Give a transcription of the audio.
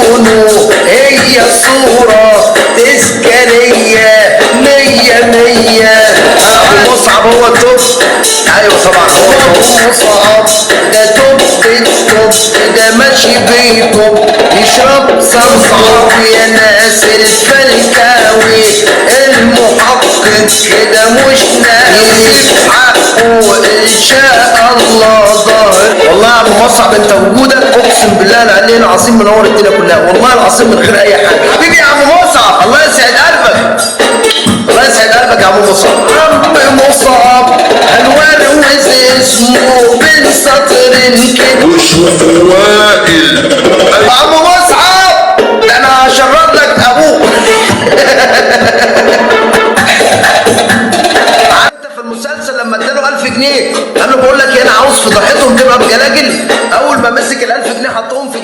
عيونه هي الصورة تذكارية مية مية. أبو مصعب هو التوب. أيوة طبعا هو أبو مصعب ده توب التوب، ده ماشي بيطب يشرب صنصاب يا ناس الفلكاوي المحقق كده مش ناوي حقه إن شاء الله ظاهر. والله يا أبو مصعب أنت وجودك أقسم بالله العلي العظيم منور الدنيا كلها، والله العظيم من غير أي حاجة. حبيبي يا أبو مصعب الله يسعد قلبك، الله يسعد قلبك يا أبو مصعب. عم مصعب هنورث اسمه بين سطرين كده واسمه وائل. أبو مصعب ده أنا هشرب لك أبوك. انت في المسلسل لما اداله 1000 جنيه قال له بقول لك ايه انا عاوز فضحتهم تبقى بجلاجل، اول ما مسك ال 1000 جنيه حطهم في